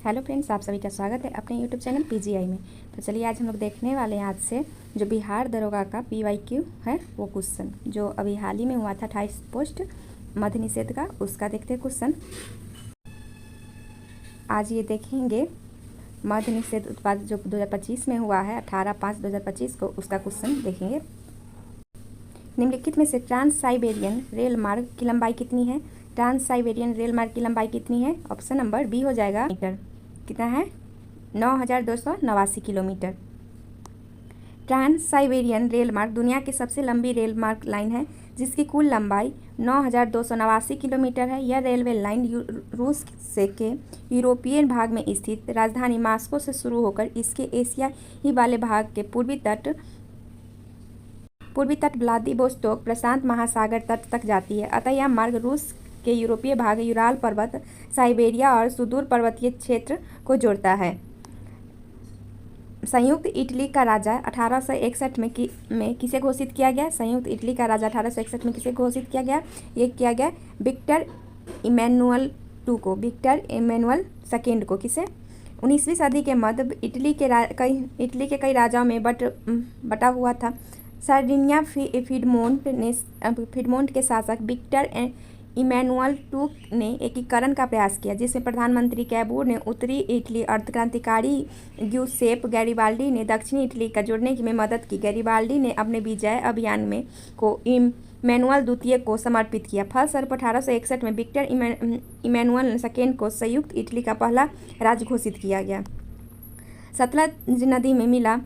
Hello friends, आप सभी का स्वागत है अपने यूट्यूब चैनल पीजीआई में। तो चलिए आज हम लोग देखने वाले हैं आज से जो बिहार दरोगा का पीवाईक्यू है वो क्वेश्चन जो अभी हाल ही में हुआ था 28 पोस्ट मद्य निषेध का, उसका देखते हैं क्वेश्चन। आज ये देखेंगे मद्य निषेध उत्पाद जो 2025 में हुआ है 18/5/2025 को, उसका क्वेश्चन देखेंगे। निम्नलिखित में से ट्रांस साइबेरियन रेल मार्ग की लंबाई कितनी है? ट्रांस साइबेरियन रेल मार्ग की लंबाई कितनी है? ऑप्शन नंबर बी हो जाएगा मीटर। कितना है? 9,289 किलोमीटर। ट्रांस साइबेरियन रेल मार्ग दुनिया की सबसे लंबी रेल मार्ग लाइन है जिसकी कुल लंबाई 9,289 किलोमीटर है। यह रेलवे लाइन रूस से के यूरोपीय भाग में स्थित राजधानी मॉस्को से शुरू होकर इसके एशियाई वाले भाग के पूर्वी तट व्लादिवोस्तोक प्रशांत महासागर तट तक जाती है। अतः यह मार्ग रूस के यूरोपीय भाग, यूराल पर्वत, साइबेरिया और सुदूर पर्वतीय क्षेत्र को जोड़ता है। संयुक्त इटली का राजा 1861 में किसे घोषित किया गया? संयुक्त इटली का राजा 1861 में किसे घोषित किया गया? ये किया गया विक्टर इमैनुअल II को, विक्टर इमैनुअल II को। किसे? 19वीं सदी के मध्य इटली के कई राजाओं में बटा हुआ था। सार्डिनिया पीडमोंट के शासक विक्टर इमैनुअल II ने एकीकरण का प्रयास किया जिसमें प्रधानमंत्री कैबूर ने उत्तरी इटली और क्रांतिकारी ग्यूसेप गैरिबाल्डी ने दक्षिणी इटली का जोड़ने में मदद की। गैरिबाल्डी ने अपने विजय अभियान में को इमैनुअल II को समर्पित किया। फलस्वरूप 1861 में विक्टर इमैनुअल II को संयुक्त इटली का पहला राज्य घोषित किया गया। सतलज नदी में मिला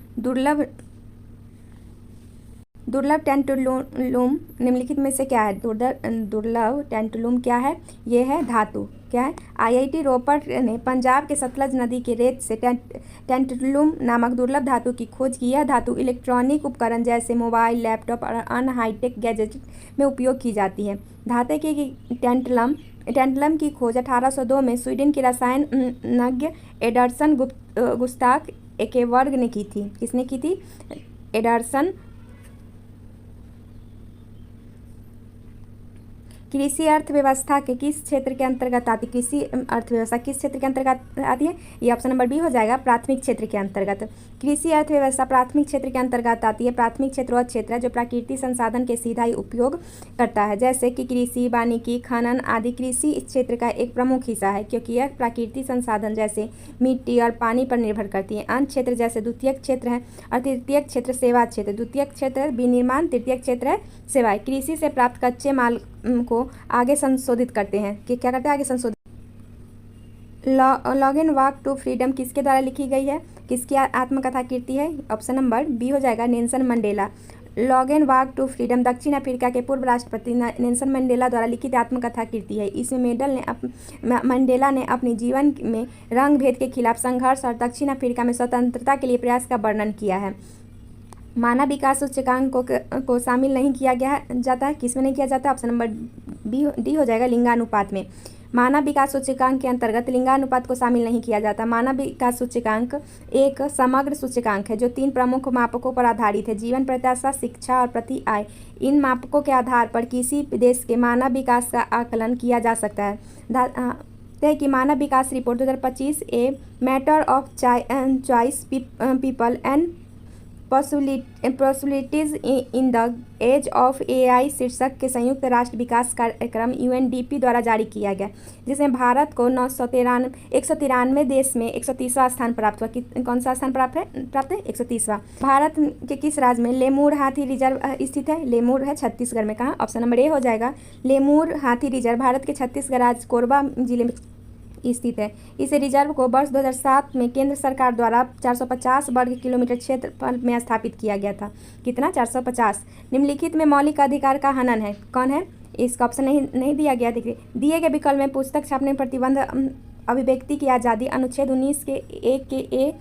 दुर्लभ टैंटलूम निम्नलिखित में से क्या है? दुर्लभ टैंटलूम क्या है? ये है धातु। क्या है? IIT रोपड़ ने पंजाब के सतलज नदी के रेत से टैंटलूम नामक दुर्लभ धातु की खोज की। यह धातु इलेक्ट्रॉनिक उपकरण जैसे मोबाइल, लैपटॉप और अन्य हाईटेक गैजेट में उपयोग की जाती है। धातु के टैंटलम की खोज 1802 में स्वीडन के रसायनज्ञ एडर्सन गुस्ताफ एकेवर्ग ने की थी। किसने की थी? एडर्सन। कृषि अर्थव्यवस्था के किस क्षेत्र के अंतर्गत आती है? कृषि अर्थव्यवस्था किस क्षेत्र के अंतर्गत आती है? ये ऑप्शन नंबर बी हो जाएगा, प्राथमिक क्षेत्र के अंतर्गत। कृषि अर्थव्यवस्था प्राथमिक क्षेत्र के अंतर्गत आती है। प्राथमिक क्षेत्र वह क्षेत्र है जो प्राकृतिक संसाधन के सीधा ही उपयोग करता है, जैसे कि कृषि, वानिकी, खनन आदि। कृषि इस क्षेत्र का एक प्रमुख हिस्सा है क्योंकि यह प्राकृतिक संसाधन जैसे मिट्टी और पानी पर निर्भर करती है। अन्य क्षेत्र जैसे द्वितीयक क्षेत्र है और तृतीयक क्षेत्र सेवा क्षेत्र। द्वितीयक क्षेत्र है विनिर्माण, तृतीयक क्षेत्र है सेवाएं। कृषि से प्राप्त कच्चे माल को आगे संशोधित करते हैं कि क्या करते हैं? आगे संशोधित। Long and Walk to Freedom किसके द्वारा लिखी गई है? किसकी आत्मकथा कीर्ति है? ऑप्शन नंबर बी हो जाएगा, Nelson Mandela. Long and Walk to Freedom दक्षिण अफ्रीका के पूर्व राष्ट्रपति नेल्सन मंडेला द्वारा लिखित आत्मकथा कीर्ति है। इसमें मंडेला ने अपने जीवन में रंग भेद के खिलाफ संघर्ष और दक्षिण अफ्रीका में स्वतंत्रता के लिए प्रयास का वर्णन किया है। मानव विकास सूचकांक को शामिल नहीं किया जाता है। किस में नहीं किया जाता? ऑप्शन नंबर डी हो जाएगा, लिंगानुपात में। मानव विकास सूचकांक के अंतर्गत लिंगानुपात को शामिल नहीं किया जाता। मानव विकास सूचकांक एक समग्र सूचकांक है जो 3 प्रमुख मापकों पर आधारित है: जीवन प्रत्याशा, शिक्षा और प्रति आय। इन मापकों के आधार पर किसी देश के मानव विकास का आकलन किया जा सकता है। कि मानव विकास report 2025 a matter of choice people and possibilities in the age of AI शीर्षक के संयुक्त राष्ट्र विकास कार्यक्रम UNDP द्वारा जारी किया गया, जिसमें भारत को 193 देश में 130वां स्थान प्राप्त हुआ। कौन सा स्थान प्राप्त है? 130वां। भारत के किस राज्य में लेमूर हाथी रिजर्व स्थित है? लेमूर है छत्तीसगढ़ में। कहाँ? ऑप्शन नंबर ए हो जाएगा, लेमूर हाथी रिजर्व भारत के छत्तीसगढ़ राज्य कोरबा जिले में स्थित है। इस रिजर्व को वर्ष 2007 में केंद्र सरकार द्वारा 450 वर्ग किलोमीटर क्षेत्रफल में स्थापित किया गया था। कितना? 450। निम्नलिखित में मौलिक अधिकार का हनन है। कौन है? इसका ऑप्शन नहीं दिया गया। देखिए, दिए गए विकल्प में पुस्तक छापने प्रतिबंध, अभिव्यक्ति की आज़ादी, अनुच्छेद 19 के 1 के ए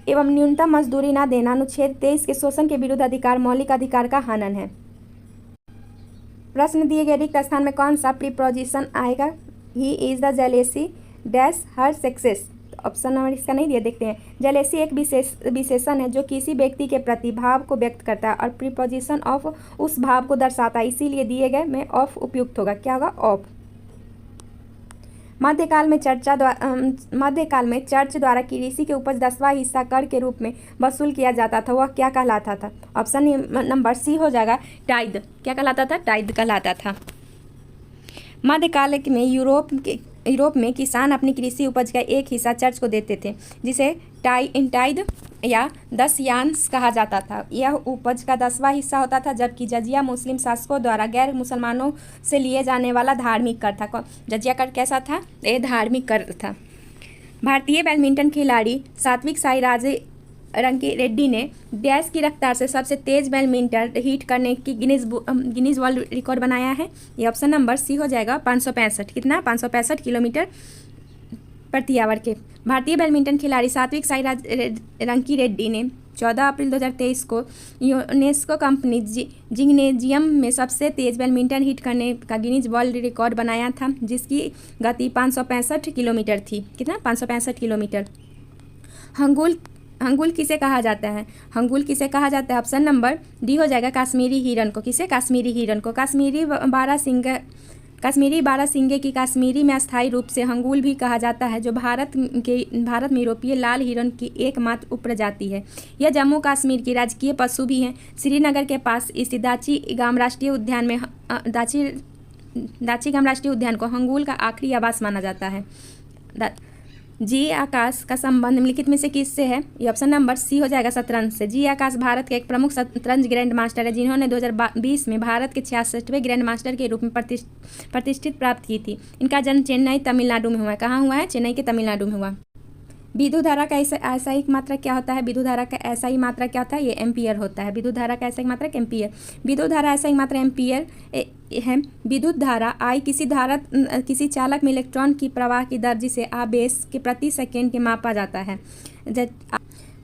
एवं न्यूनतम मजदूरी न देना, अनुच्छेद 23 के शोषण के विरुद्ध अधिकार मौलिक अधिकार का हनन है। प्रश्न दिए गए रिक्त स्थान में कौन सा प्रीपोजिशन आएगा? He is the jealousy dash her success. Option number इसका नहीं दिया, देखते हैं। जेलेसी एक विशेषण है जो किसी व्यक्ति के प्रति भाव को व्यक्त करता है और प्रीपोजिशन ऑफ उस भाव को दर्शाता है, इसीलिए दिए गए में ऑफ उपयुक्त होगा। क्या होगा? ऑफ। मध्यकाल में चर्च द्वारा कृषि के उपज 10वां हिस्सा कर के रूप में वसूल किया जाता था, वह क्या कहलाता था? ऑप्शन नंबर सी हो जाएगा टाइद। क्या कहलाता था? टाइद कहलाता था। मध्यकाल में यूरोप में किसान अपनी कृषि उपज का एक हिस्सा चर्च को देते थे, जिसे टाइद या 10 यांस कहा जाता था। यह उपज का 10वां हिस्सा होता था, जबकि जजिया मुस्लिम शासकों द्वारा गैर मुसलमानों से लिए जाने वाला धार्मिक कर था। जजिया कर कैसा था? यह धार्मिक कर था। भारतीय बैडमिंटन खिलाड़ी सात्विक साईराज रंकी रेड्डी ने डैश की रफ्तार से सबसे तेज बैडमिंटन हिट करने की गिनीज वर्ल्ड रिकॉर्ड बनाया है। ये ऑप्शन नंबर सी हो जाएगा 565। कितना? 565 किलोमीटर प्रति आवर के। भारतीय बैडमिंटन खिलाड़ी सात्विक साईराज रंकी रेड्डी ने 14 अप्रैल 2023 को यूनेस्को कंपनी जिग्नेजियम में सबसे तेज बैडमिंटन हिट करने का गिनीज वर्ल्ड रिकॉर्ड बनाया था, जिसकी गति 565 किलोमीटर थी। कितना? 565 किलोमीटर। हंगुल किसे कहा जाता है? हंगुल किसे कहा जाता है? ऑप्शन नंबर डी हो जाएगा काश्मीरी हिरन को। किसे? काश्मीरी हिरन को। कश्मीरी बारहसिंगे की कश्मीरी में अस्थायी रूप से हंगुल भी कहा जाता है, जो भारत में यूरोपीय लाल हिरन की एकमात्र उपप्रजाति है। यह जम्मू कश्मीर की राजकीय पशु भी हैं। श्रीनगर के पास स्थित दाची गाम राष्ट्रीय उद्यान में दाची गाम राष्ट्रीय उद्यान को हंगुल का आखिरी आवास माना जाता है। जी आकाश का संबंध निम्नलिखित में से किससे है? ये ऑप्शन नंबर सी हो जाएगा शतरंज से। जी आकाश भारत के एक प्रमुख शतरंज ग्रैंड मास्टर है, जिन्होंने 2020 में भारत के 66वें ग्रैंड मास्टर के रूप में प्रतिष्ठित प्राप्त की थी। इनका जन्म चेन्नई तमिलनाडु में हुआ है। कहाँ हुआ है? चेन्नई के तमिलनाडु में हुआ। विद्युत धारा का ऐसा मात्रक क्या होता है? विद्युत धारा का ऐसा ही मात्रक क्या होता है? ये एम्पियर होता है। विद्युत धारा का ऐसा ही मात्रक एम्पियर। विद्युत धारा ऐसा ही मात्रा एम्पियर है। विद्युत धारा आई किसी चालक में इलेक्ट्रॉन की प्रवाह की दर, जिसे आवेश के प्रति सेकेंड के मापा जाता है।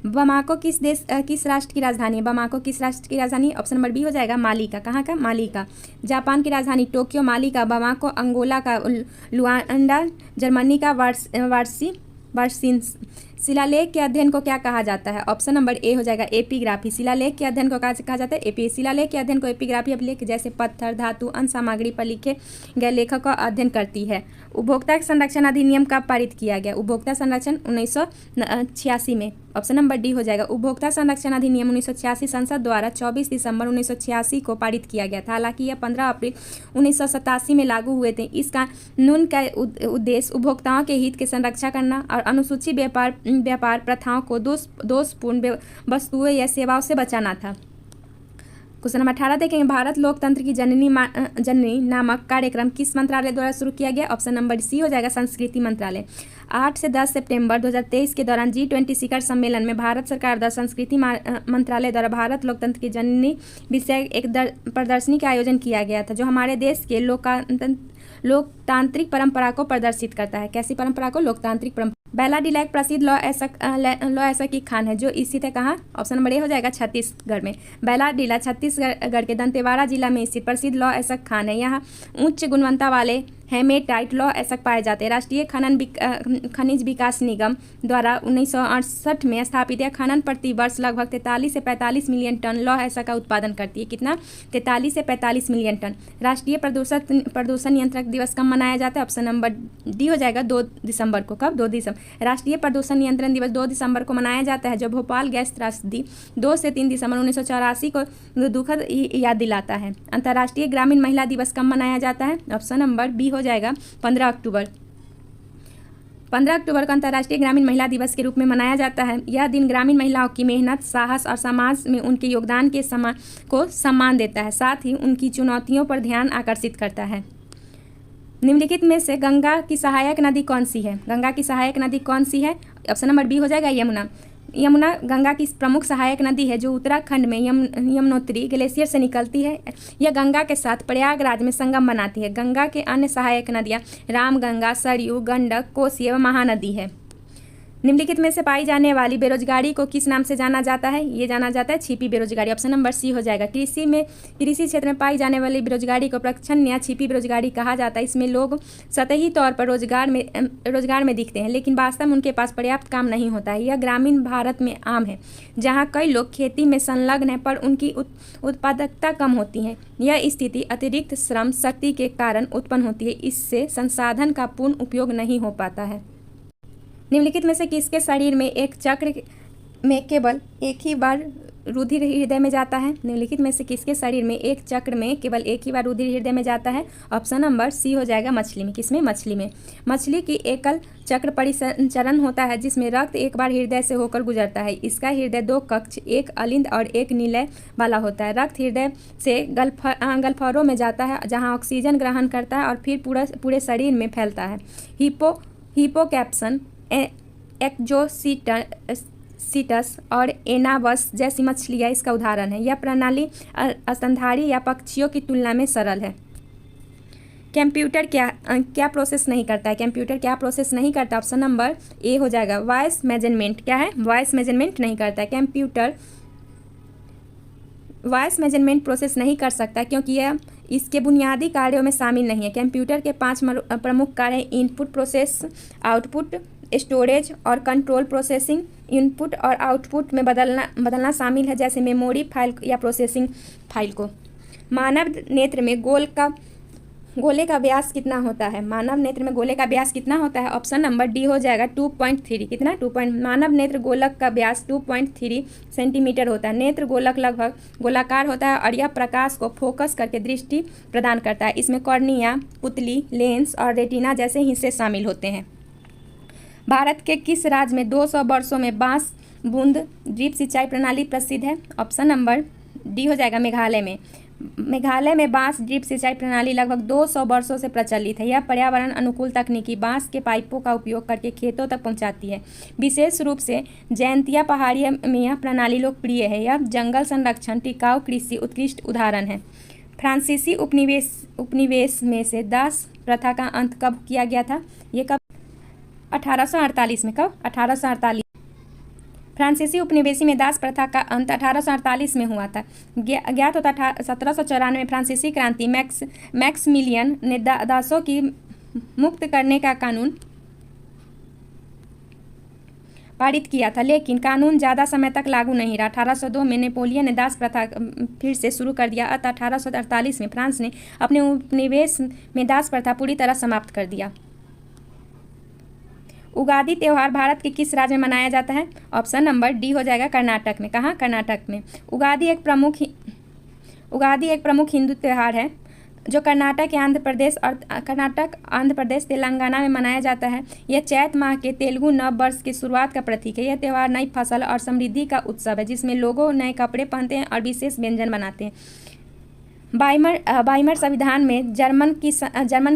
बमाको किस राष्ट्र की राजधानी है? बमाको किस राष्ट्र की राजधानी? ऑप्शन नंबर बी हो जाएगा माली का। कहाँ का? माली का। जापान की राजधानी टोक्यो। माली का बमाको। अंगोला का लुआंडा। जर्मनी का वार्सिन्स। शिलालेख के अध्ययन को क्या कहा जाता है? ऑप्शन नंबर ए हो जाएगा एपिग्राफी। शिलालेख के अध्ययन को कहा जाता है एपी। शिलालेख के अध्ययन को एपिग्राफी अभिलेख जैसे पत्थर, धातु, अन्य सामग्री पर लिखे गए लेखक का अध्ययन करती है। उपभोक्ता संरक्षण अधिनियम कब पारित किया गया? उपभोक्ता संरक्षण 1986 में। ऑप्शन नंबर डी हो जाएगा। उपभोक्ता संरक्षण अधिनियम 1986 संसद द्वारा 24 दिसंबर 1986 को पारित किया गया था। हालांकि यह 15 अप्रैल 1987 में लागू हुए थे। इस कानून का उद्देश्य उपभोक्ताओं के हित की संरक्षा करना और अनुसूचित व्यापार प्रथाओं को दोषपूर्ण वस्तुओं या सेवाओं से बचाना था। क्वेश्चन नंबर 18 देखेंगे। भारत लोकतंत्र की जननी नामक कार्यक्रम किस मंत्रालय द्वारा शुरू किया गया? ऑप्शन नंबर सी हो जाएगा संस्कृति मंत्रालय। 8 से 10 सितंबर 2023 के दौरान G20 शिखर सम्मेलन में भारत सरकार द्वारा संस्कृति मंत्रालय द्वारा भारत लोकतंत्र की जननी विषय एक प्रदर्शनी का आयोजन किया गया था, जो हमारे देश के लोकतांत्रिक परंपरा को प्रदर्शित करता है। कैसी परंपरा को? लोकतांत्रिक परंपरा। बेला डी लैक प्रसिद्ध लॉ ऐसा की खान है, जो स्थित है कहाँ? ऑप्शन नंबर ए हो जाएगा छत्तीसगढ़ में। बेला डीला छत्तीसगढ़ के दंतेवाड़ा जिला में स्थित प्रसिद्ध लॉ ऐसा खान है। यहाँ उच्च गुणवत्ता वाले हेमेटाइट लॉ ऐसा पाए जाते हैं। राष्ट्रीय खनिज विकास निगम द्वारा 1968 में स्थापित यह खनन प्रति वर्ष लगभग 43 से 45 मिलियन टन लौह ऐसा का उत्पादन करती है। कितना? 43 से 45 मिलियन टन। राष्ट्रीय प्रदूषण नियंत्रक दिवस कब मनाया जाता है? ऑप्शन नंबर डी हो जाएगा 2 दिसंबर को। कब? 2 दिसंबर। राष्ट्रीय प्रदूषण नियंत्रण दिवस 2 दिसंबर को मनाया जाता है, जो भोपाल गैस त्रासदी 2 से 3 दिसंबर 1984 को दुखद याद दिलाता है। अंतर्राष्ट्रीय ग्रामीण महिला दिवस कब मनाया जाता है? ऑप्शन नंबर बी हो जाएगा 15 अक्टूबर। 15 अक्टूबर को अंतर्राष्ट्रीय ग्रामीण महिला दिवस के रूप में मनाया जाता है। यह दिन ग्रामीण महिलाओं की मेहनत, साहस और समाज में उनके योगदान को सम्मान देता है, साथ ही उनकी चुनौतियों पर ध्यान आकर्षित करता है। निम्नलिखित में से गंगा की सहायक नदी कौन सी है? गंगा की सहायक नदी कौन सी है? ऑप्शन नंबर बी हो जाएगा यमुना। यमुना गंगा की प्रमुख सहायक नदी है, जो उत्तराखंड में यमुनोत्री ग्लेशियर से निकलती है। यह गंगा के साथ प्रयागराज में संगम बनाती है। गंगा के अन्य सहायक नदियाँ रामगंगा, सरयू, गंडक, कोसी एवं महानदी है। निम्नलिखित में से पाई जाने वाली बेरोजगारी को किस नाम से जाना जाता है? ये जाना जाता है छिपी बेरोजगारी। ऑप्शन नंबर सी हो जाएगा। कृषि क्षेत्र में पाई जाने वाली बेरोजगारी को प्रच्छन्न या छिपी बेरोजगारी कहा जाता है। इसमें लोग सतही तौर पर रोजगार में दिखते हैं, लेकिन वास्तव में उनके पास पर्याप्त काम नहीं होता है। यह ग्रामीण भारत में आम है, जहाँ कई लोग खेती में संलग्न हैं पर उनकी उत्पादकता कम होती है। यह स्थिति अतिरिक्त श्रम शक्ति के कारण उत्पन्न होती है। इससे संसाधन का पूर्ण उपयोग नहीं हो पाता है। निम्नलिखित में से किसके शरीर में एक चक्र में केवल एक ही बार रुधिर हृदय में जाता है? निम्नलिखित में से किसके शरीर में एक चक्र में केवल एक ही बार रुधिर हृदय में जाता है? ऑप्शन नंबर सी हो जाएगा, मछली में। किसमें? मछली में। मछली की एकल चक्र परिसंचरण होता है, जिसमें रक्त एक बार हृदय से होकर गुजरता है। इसका हृदय दो कक्ष, एक अलिंद और एक निलय वाला होता है। रक्त हृदय से गलफरों में जाता है, जहाँ ऑक्सीजन ग्रहण करता है और फिर पूरे शरीर में फैलता है। हिपोकैम्पस, एक्जोसीटस और एनाबस जैसी मछलियाँ इसका उदाहरण है। यह प्रणाली स्तनधारी या पक्षियों की तुलना में सरल है। कंप्यूटर क्या प्रोसेस नहीं करता है? कंप्यूटर क्या प्रोसेस नहीं करता? ऑप्शन नंबर ए हो जाएगा, वॉइस मेजरमेंट। क्या है? वॉइस मेजरमेंट नहीं करता है। कंप्यूटर वॉइस मेजरमेंट प्रोसेस नहीं कर सकता क्योंकि यह इसके बुनियादी कार्यों में शामिल नहीं है। कंप्यूटर के 5 प्रमुख कार्य हैं: इनपुट प्रोसेस, आउटपुट, स्टोरेज और कंट्रोल प्रोसेसिंग। इनपुट और आउटपुट में बदलना शामिल है, जैसे मेमोरी फाइल या प्रोसेसिंग फाइल को। मानव नेत्र में गोले का व्यास कितना होता है? मानव नेत्र में गोले का व्यास कितना होता है? ऑप्शन नंबर डी हो जाएगा, 2.3। कितना? 2. मानव नेत्र गोलक का व्यास 2.3 सेंटीमीटर होता है। नेत्र गोलक लगभग गोलाकार होता है और यह प्रकाश को फोकस करके दृष्टि प्रदान करता है। इसमें कॉर्निया, पुतली, लेंस और रेटिना जैसे हिस्से शामिल होते हैं। भारत के किस राज्य में 200 वर्षों में बांस बूंद ड्रिप सिंचाई प्रणाली प्रसिद्ध है? ऑप्शन नंबर डी हो जाएगा, मेघालय में। मेघालय में बांस ड्रिप सिंचाई प्रणाली लगभग 200 वर्षों से प्रचलित है। यह पर्यावरण अनुकूल तकनीकी बांस के पाइपों का उपयोग करके खेतों तक पहुंचाती है। विशेष रूप से जयंतिया पहाड़ी में यह प्रणाली लोकप्रिय है। यह जंगल संरक्षण, टिकाऊ कृषि उत्कृष्ट उदाहरण है। फ्रांसीसी उपनिवेश में से दास प्रथा का अंत कब किया गया था? ये कब? 1848 में। कब? 1848। फ्रांसीसी उपनिवेशी में दास प्रथा का अंत 1848 में हुआ था। ज्ञात होता 1794 में फ्रांसीसी क्रांति मैक्समिलियन ने दासों की मुक्त करने का कानून पारित किया था, लेकिन कानून ज़्यादा समय तक लागू नहीं रहा। 1802 में नेपोलियन ने दास प्रथा फिर से शुरू कर दिया। अतः 1848 में फ्रांस ने अपने उपनिवेश में दास प्रथा पूरी तरह समाप्त कर दिया। उगादी त्यौहार भारत के किस राज्य में मनाया जाता है? ऑप्शन नंबर डी हो जाएगा, कर्नाटक में। कहाँ? कर्नाटक में। उगादी एक प्रमुख हिंदू त्यौहार है जो कर्नाटक, आंध्र प्रदेश, तेलंगाना में मनाया जाता है। यह चैत माह के तेलुगु नव वर्ष की शुरुआत का प्रतीक है। यह त्यौहार नई फसल और समृद्धि का उत्सव है, जिसमें लोग नए कपड़े पहनते हैं और विशेष व्यंजन बनाते हैं। वाइमर संविधान में जर्मन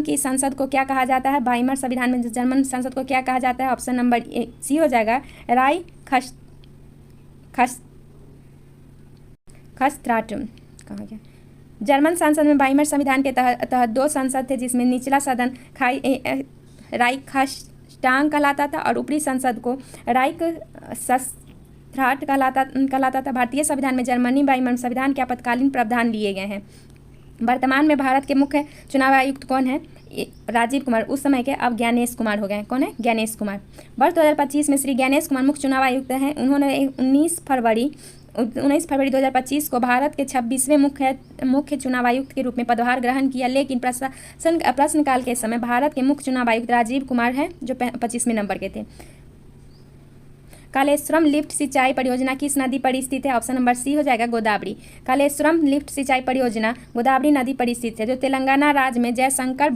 की संसद को क्या कहा जाता है? वाइमर संविधान में जर्मन संसद को क्या कहा जाता है? ऑप्शन नंबर सी हो जाएगा, राइखस्ट्राटम। कहा गया? जर्मन संसद में वाइमर संविधान के तहत 2 संसद थे, जिसमें निचला सदन राइखस्टाग कहलाता था और ऊपरी संसद को राइखसराट कहलाता था। भारतीय संविधान में जर्मनी वाइमर संविधान के आपातकालीन प्रावधान लिए गए हैं। वर्तमान में भारत के मुख्य चुनाव आयुक्त कौन है? राजीव कुमार। उस समय के अब ज्ञानेश कुमार हो गए। कौन है? ज्ञानेश कुमार। वर्ष 2025 में श्री ज्ञानेश कुमार मुख्य चुनाव आयुक्त हैं। उन्होंने 19 फरवरी 2025 को भारत के 26वें मुख्य चुनाव आयुक्त के रूप में पदभार ग्रहण किया, लेकिन प्रश्नकाल के समय भारत के मुख्य चुनाव आयुक्त राजीव कुमार हैं, जो 25वें नंबर के थे। कालेश्वरम लिफ्ट सिंचाई परियोजना किस नदी पर स्थित है? ऑप्शन नंबर सी हो जाएगा, गोदावरी। कालेश्वरम लिफ्ट सिंचाई परियोजना गोदावरी नदी पर स्थित है, जो तेलंगाना राज्य में जयशंकर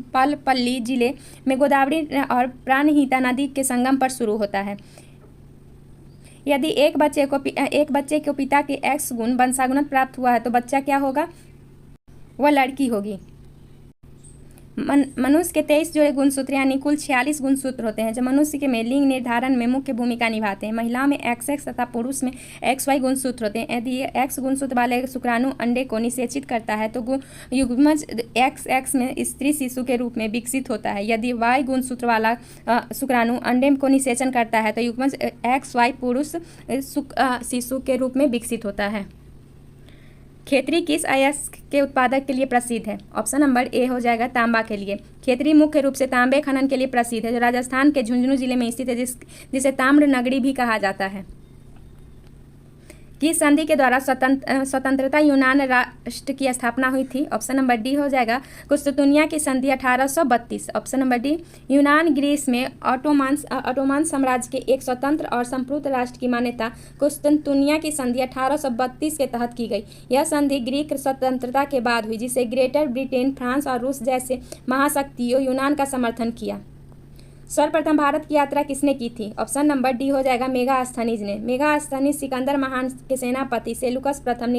भूपालपल्ली जिले में गोदावरी और प्राणहिता नदी के संगम पर शुरू होता है। यदि एक बच्चे को पिता के X गुण वंशानुगत प्राप्त हुआ है तो बच्चा क्या होगा? वह लड़की होगी। मनुष्य के 23 जोड़े गुणसूत्र यानी कुल 46 गुणसूत्र होते हैं जो मनुष्य के में लिंग निर्धारण में मुख्य भूमिका निभाते हैं। महिलाओं में XX तथा पुरुष में XY गुणसूत्र होते हैं। यदि X गुणसूत्र वाले शुक्राणु अंडे को निषेचित करता है तो युग्मज XX में स्त्री शिशु के रूप में विकसित होता है। यदि Y गुणसूत्र वाला शुक्राणु अंडे को निषेचन करता है तो युग्मज XY पुरुष शिशु के रूप में विकसित होता है। खेतरी किस अयस्क के उत्पादक के लिए प्रसिद्ध है? ऑप्शन नंबर ए हो जाएगा तांबा के लिए। खेतरी मुख्य रूप से तांबे खनन के लिए प्रसिद्ध है जो राजस्थान के झुंझुनू जिले में स्थित है जिसे ताम्र नगरी भी कहा जाता है। किस संधि के द्वारा स्वतंत्रता यूनान राष्ट्र की स्थापना हुई थी? ऑप्शन नंबर डी हो जाएगा कुस्तुनिया की संधि 1832। Option number D. यूनान ग्रीस में ऑटोमान साम्राज्य के एक स्वतंत्र और संप्रभुत्व राष्ट्र की मान्यता कुस्तुनिया की संधि 1832 के तहत की गई। यह संधि ग्रीक स्वतंत्रता के बाद हुई जिसे ग्रेटर ब्रिटेन, फ्रांस और रूस जैसे महाशक्तियों यूनान का समर्थन किया। सर्वप्रथम भारत की यात्रा किसने की थी? ऑप्शन नंबर डी हो जाएगा मेगास्थनीज ने। मेगास्थनीज सिकंदर महान के सेनापति सेलुकस प्रथम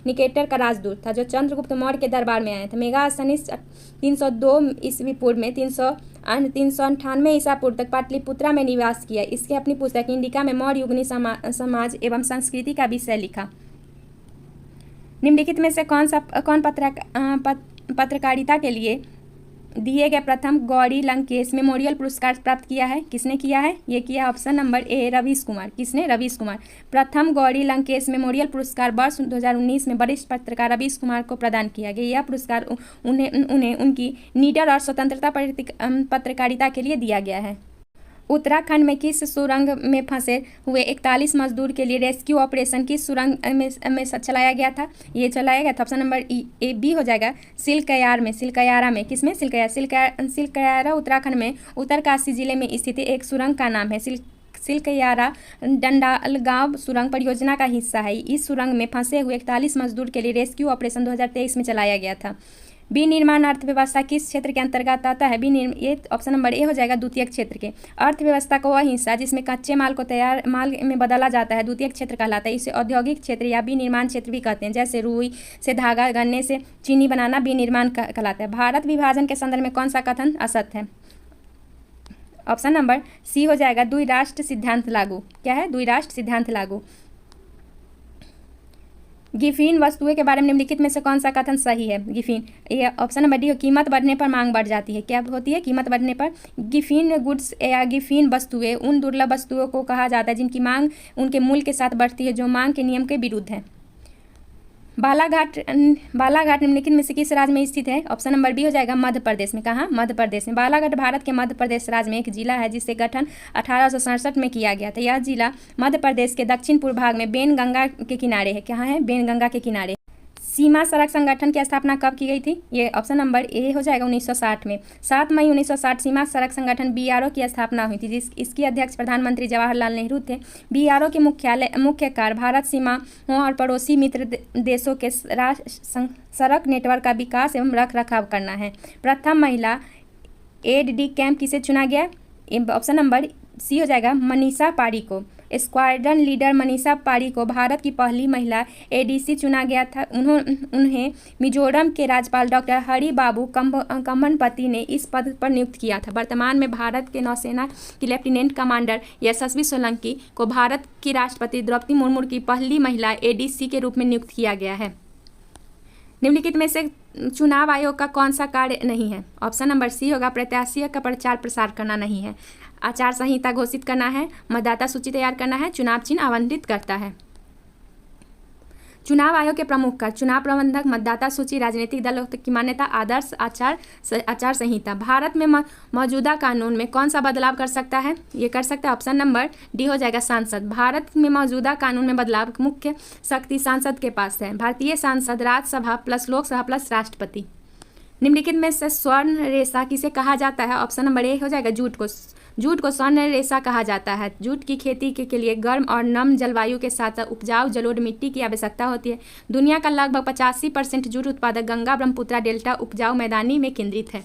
निकेटर का राजदूत था जो चंद्रगुप्त मौर्य के दरबार में आया था। मेगास्थनीज 302 ईस्वी पूर्व में 398 ईसा पूर्व तक पाटलिपुत्रा में निवास किया। इसके अपनी पुस्तक इंडिका में मौर्य युगनी समाज एवं संस्कृति का विषय लिखा। निम्नलिखित में से कौन पत्रकारिता के लिए दिए गए प्रथम गौरी लंकेश मेमोरियल पुरस्कार प्राप्त किया है? किसने किया है? ये किया option number A Ravish Kumar. किसने? रवीश कुमार। प्रथम गौरी लंकेश मेमोरियल पुरस्कार वर्ष 2019 में वरिष्ठ पत्रकार रवीश कुमार को प्रदान किया गया। यह पुरस्कार उन्हें उनकी निडर और स्वतंत्रता पत्रकारिता के लिए दिया गया है। उत्तराखंड में किस सुरंग में फंसे हुए 41 मजदूर के लिए रेस्क्यू ऑपरेशन किस सुरंग में चलाया गया था? ये चलाया गया था ऑप्शन नंबर ए बी हो जाएगा सिलकयारा में। किसमें? सिलकयारा उत्तराखंड में उत्तरकाशी जिले में स्थित एक सुरंग का नाम है। सिलकयारा डंडालगांव सुरंग परियोजना का हिस्सा है। इस सुरंग में फंसे हुए 41 मजदूर के लिए रेस्क्यू ऑपरेशन 2023 में चलाया गया था। विनिर्माण अर्थव्यवस्था किस क्षेत्र के अंतर्गत आता है? ये ऑप्शन नंबर ए हो जाएगा द्वितीयक क्षेत्र के। अर्थव्यवस्था का वह हिस्सा जिसमें कच्चे माल को तैयार माल में बदला जाता है द्वितीयक क्षेत्र कहलाता है। इसे औद्योगिक क्षेत्र या विनिर्माण क्षेत्र भी कहते हैं। जैसे रुई से धागा, गन्ने से चीनी बनाना विनिर्माण कहलाता है। भारत विभाजन के संदर्भ में कौन सा कथन असत्य है? ऑप्शन नंबर सी हो जाएगा द्विराष्ट्र सिद्धांत लागू। क्या है? द्विराष्ट्र सिद्धांत लागू। गिफिन वस्तुएं के बारे में निम्नलिखित में से कौन सा कथन सही है? गिफिन ये ऑप्शन नंबर डी। कीमत बढ़ने पर मांग बढ़ जाती है। क्या होती है? कीमत बढ़ने पर। गिफिन गुड्स या गिफिन वस्तुएं उन दुर्लभ वस्तुओं को कहा जाता है जिनकी मांग उनके मूल्य के साथ बढ़ती है जो मांग के नियम के विरुद्ध है। बालाघाट निम्नलिखित में से किस राज्य में स्थित है? ऑप्शन नंबर बी हो जाएगा मध्य प्रदेश में। कहाँ? मध्य प्रदेश में। बालाघाट भारत के मध्य प्रदेश राज्य में एक जिला है जिससे गठन 1867 में किया गया था। यह जिला मध्य प्रदेश के दक्षिण पूर्व भाग में बेनगंगा के किनारे है। कहाँ है? बेनगंगा के किनारे। सीमा सड़क संगठन की स्थापना कब की गई थी? ये ऑप्शन नंबर ए हो जाएगा 1960 में। 7 मई 1960 सीमा सड़क संगठन BRO की स्थापना हुई थी इसकी अध्यक्ष प्रधानमंत्री जवाहरलाल नेहरू थे। BRO के मुख्य कार्य भारत सीमाओं और पड़ोसी मित्र देशों के सड़क नेटवर्क का विकास एवं रख रखाव करना है। प्रथम महिला एड कैंप किसे चुना गया? ऑप्शन नंबर सी हो जाएगा मनीषा पारी को। स्क्वाड्रन लीडर मनीषा पारी को भारत की पहली महिला ADC चुना गया था। उन्हें मिजोरम के राज्यपाल डॉक्टर हरि बाबू कम्भनपति ने इस पद पर नियुक्त किया था। वर्तमान में भारत के नौसेना की लेफ्टिनेंट कमांडर यशस्वी सोलंकी को भारत की राष्ट्रपति द्रौपदी मुर्मू की पहली महिला ADC के रूप में नियुक्त किया गया है। निम्नलिखित में से चुनाव आयोग का कौन सा कार्य नहीं है? ऑप्शन नंबर सी होगा प्रत्याशियों का प्रचार प्रसार करना नहीं है। आचार संहिता घोषित करना है, मतदाता सूची तैयार करना है, चुनाव चिन्ह आवंटित करता है। चुनाव आयोग के प्रमुख कार्य चुनाव प्रबंधक, मतदाता सूची, राजनीतिक दलों की मान्यता, आदर्श आचार संहिता। भारत में मौजूदा कानून में कौन सा बदलाव कर सकता है? ये कर सकता है ऑप्शन नंबर डी हो जाएगा सांसद। भारत में मौजूदा कानून में बदलाव मुख्य शक्ति सांसद के पास है। भारतीय सांसद राज्यसभा प्लस लोकसभा प्लस राष्ट्रपति। निम्नलिखित में से स्वर्ण रेशा किसे कहा जाता है? ऑप्शन नंबर ए हो जाएगा जूट को स्वर्ण रेशा कहा जाता है। जूट की खेती के लिए गर्म और नम जलवायु के साथ उपजाऊ जलोढ़ मिट्टी की आवश्यकता होती है। दुनिया का लगभग 85% जूट उत्पादक गंगा ब्रह्मपुत्रा डेल्टा उपजाऊ मैदानी में केंद्रित है।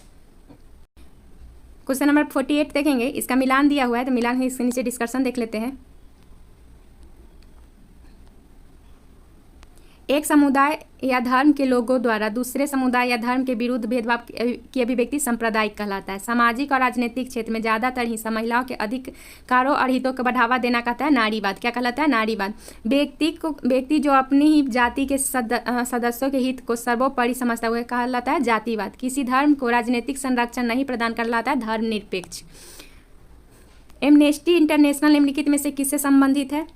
क्वेश्चन नंबर 48 देखेंगे, इसका मिलान दिया हुआ है तो मिलान इसके नीचे डिस्कशन देख लेते हैं। एक समुदाय या धर्म के लोगों द्वारा दूसरे समुदाय या धर्म के विरुद्ध भेदभाव की अभिव्यक्ति सांप्रदायिक कहलाता है। सामाजिक और राजनीतिक क्षेत्र में ज़्यादातर हिस्सा महिलाओं के अधिकारों और हितों को बढ़ावा देना कहता है नारीवाद। क्या कहलाता है? नारीवाद। व्यक्ति जो अपनी ही जाति के सदस्यों के हित को सर्वोपरि समझता हुआ कहलाता है जातिवाद। किसी धर्म को राजनीतिक संरक्षण नहीं प्रदान कहलाता है धर्मनिरपेक्ष। एमनेस्टी इंटरनेशनल निम्नलिखित में से किससे संबंधित है?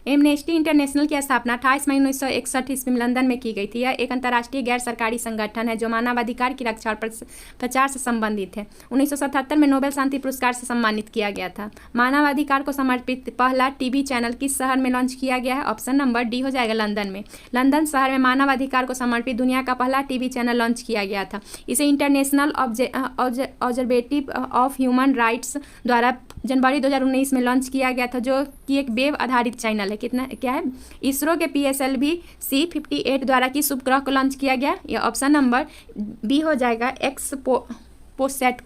एमनेस्टी इंटरनेशनल की स्थापना 28 मई 1961 ईस्वी में लंदन में की गई थी। यह एक अंतर्राष्ट्रीय गैर सरकारी संगठन है जो मानवाधिकार की रक्षा और प्रचार से संबंधित है। 1977 में नोबेल शांति पुरस्कार से सम्मानित किया गया था। मानवाधिकार को समर्पित पहला टीवी चैनल किस शहर में लॉन्च किया गया है? ऑप्शन नंबर डी हो जाएगा लंदन में। लंदन शहर में मानवाधिकार को समर्पित दुनिया का पहला टीवी चैनल लॉन्च किया गया था। इसे इंटरनेशनल ऑब्जर्वेटिव ऑफ ह्यूमन राइट्स द्वारा जनवरी 2019 में लॉन्च किया गया था, जो कि एक वेब आधारित चैनल है। क्या है? इसरो के PSLV C58 द्वारा किस उपग्रह को लॉन्च किया गया? यह ऑप्शन नंबर बी हो जाएगा एक्सपोसैट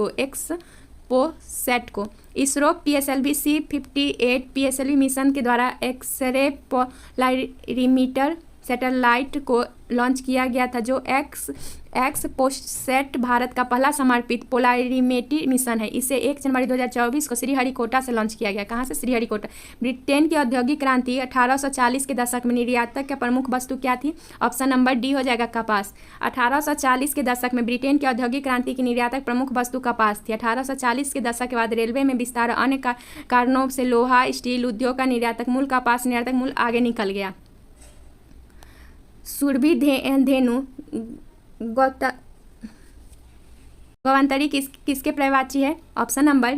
को। ISRO PSLV C58 PSLV mission के द्वारा एक्सरे पोलरिमीटर सैटेलाइट को लॉन्च किया गया था, जो एक्सपोसैट भारत का पहला समर्पित पोलरिमेट्री मिशन है। इसे 1 जनवरी 2024 को श्रीहरिकोटा से लॉन्च किया गया। कहाँ से? श्रीहरिकोटा। ब्रिटेन की औद्योगिक क्रांति 1840 के दशक में निर्यातक की प्रमुख वस्तु क्या थी? ऑप्शन नंबर डी हो जाएगा कपास। 1840 के दशक में ब्रिटेन की औद्योगिक क्रांति की निर्यातक प्रमुख वस्तु कपास थी। 1840 के दशक के बाद रेलवे में विस्तार और अन्य कारणों से लोहा स्टील उद्योग का निर्यातक मूल कपास निर्यातक मूल आगे निकल गया। सुरभि धेनु गौवंतरी किसके पर्यायवाची है? ऑप्शन नंबर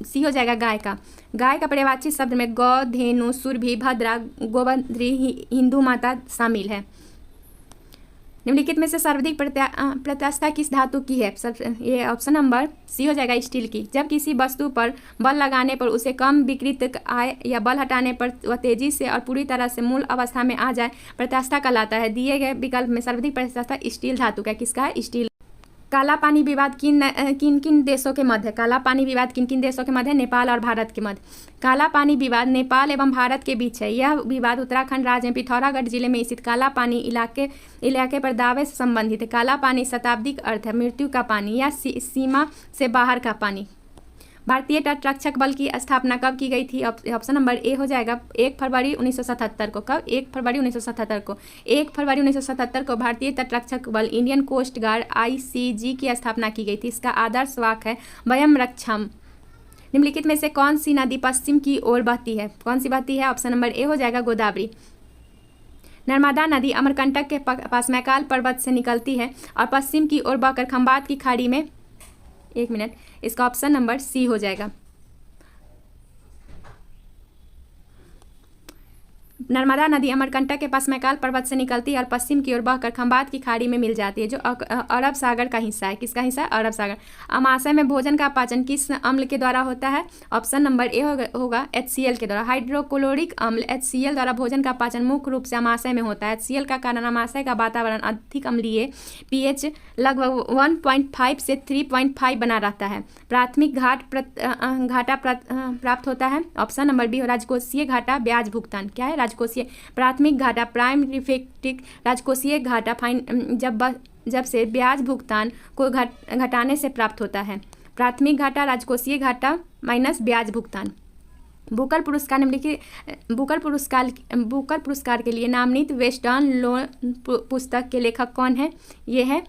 सी हो जाएगा गाय का। गाय का पर्यायवाची शब्द में गौ, धेनु, सुरभि, भद्रा, गोवंतरी, हिंदू माता शामिल है। निम्नलिखित में से सर्वाधिक प्रत्यास्थता किस धातु की है? ये ऑप्शन नंबर सी हो जाएगा स्टील की। जब किसी वस्तु पर बल लगाने पर उसे कम विकृत आए या बल हटाने पर वह तेजी से और पूरी तरह से मूल अवस्था में आ जाए प्रत्यास्थता कहलाता है। दिए गए विकल्प में सर्वाधिक प्रत्यास्थता स्टील धातु का किसका है? स्टील। काला पानी विवाद किन किन देशों के मध्य? काला पानी विवाद किन किन देशों के मध्य? नेपाल और भारत के मध्य। काला पानी विवाद नेपाल एवं भारत के बीच है। यह विवाद उत्तराखंड राज्य में पिथौरागढ़ जिले में स्थित काला पानी इलाके पर दावे से संबंधित है। काला पानी शताब्दिक अर्थ है मृत्यु का पानी या सीमा से बाहर का पानी। भारतीय तटरक्षक बल की स्थापना कब की गई थी? ऑप्शन नंबर ए हो जाएगा 1 फरवरी 1977 को। कब? 1 फरवरी 1977 को। 1 फरवरी 1977 को भारतीय तटरक्षक बल इंडियन कोस्ट गार्ड ICG की स्थापना की गई थी। इसका आदर्श वाक्य है वयम रक्षाम। निम्नलिखित में से कौन सी नदी पश्चिम की ओर बहती है? कौन सी बहती है? ऑप्शन नंबर ए हो जाएगा गोदावरी। नर्मदा नदी अमरकंटक के पास मैकाल पर्वत से निकलती है और पश्चिम की ओर बहकर खंबात की खाड़ी में, एक मिनट, इसका ऑप्शन नंबर सी हो जाएगा। नर्मदा नदी अमरकंटक के पास मैकाल पर्वत से निकलती है और पश्चिम की ओर बहकर खंबात की खाड़ी में मिल जाती है, जो अरब सागर का हिस्सा है। किसका हिस्सा है? अरब सागर। अमाशय में भोजन का पाचन किस अम्ल के द्वारा होता है? ऑप्शन नंबर ए होगा HCl के द्वारा। हाइड्रोक्लोरिक अम्ल HCl द्वारा भोजन का पाचन मुख्य रूप से अमाशय में होता है। HCl का कारण अमाशय का वातावरण अधिक अम्लीय pH लगभग 1.5 से 3.5 बना रहता है। प्राथमिक घाटा प्राप्त होता है। ऑप्शन नंबर बी राजकोषीय घाटा ब्याज भुगतान। क्या है? राजकोषीय प्राथमिक घाटा प्राइम इफेक्टिव राजकोषीय घाटा जब से ब्याज भुगतान को घटाने से प्राप्त होता है। प्राथमिक घाटा राजकोषीय घाटा माइनस ब्याज भुगतान। बुकर पुरस्कार निम्नलिखित बुकर पुरस्कार के लिए नामित वेस्टर्न लोन पुस्तक के लेखक कौन है? ये है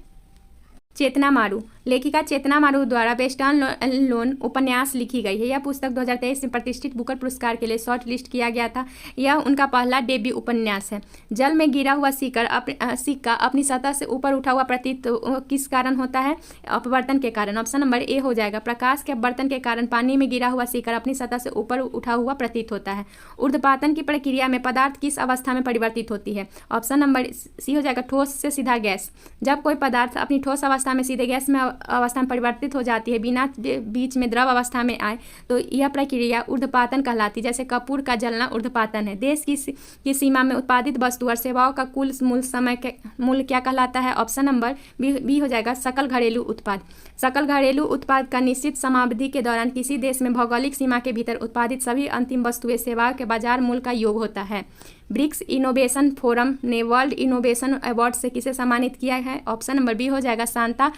चेतना मारू। लेखिका चेतना मारू द्वारा वेस्टर्न लोन उपन्यास लिखी गई है। यह पुस्तक 2023 में प्रतिष्ठित बुकर पुरस्कार के लिए शॉर्ट लिस्ट किया गया था। यह उनका पहला डेब्यू उपन्यास है। जल में गिरा हुआ सिक्का अपनी सतह से ऊपर उठा हुआ प्रतीत किस कारण होता है? अपवर्तन के कारण। ऑप्शन नंबर ए हो जाएगा। प्रकाश के अपवर्तन के कारण पानी में गिरा हुआ सिक्का अपनी सतह से ऊपर उठा हुआ प्रतीत होता है। ऊर्ध्वपातन की प्रक्रिया में पदार्थ किस अवस्था में परिवर्तित होती है? ऑप्शन नंबर सी हो जाएगा ठोस से सीधा गैस। जब कोई पदार्थ अपनी ठोस अवस्था में सीधे गैस में अवस्था में परिवर्तित हो जाती है बिना बीच में द्रव अवस्था में आए तो यह प्रक्रिया ऊर्ध्वपातन कहलाती है। जैसे कपूर का जलना ऊर्ध्वपातन है। देश की सीमा में उत्पादित वस्तु और सेवाओं का कुल मूल्य क्या कहलाता है? ऑप्शन नंबर बी हो जाएगा सकल घरेलू उत्पाद। सकल घरेलू उत्पाद का निश्चित समावधि के दौरान किसी देश में भौगोलिक सीमा के भीतर उत्पादित सभी अंतिम वस्तुएं सेवाओं के बाजार मूल्य का योग होता है। ब्रिक्स इनोवेशन फोरम ने वर्ल्ड इनोवेशन अवार्ड से किसे सम्मानित किया है? ऑप्शन नंबर बी हो जाएगा शांता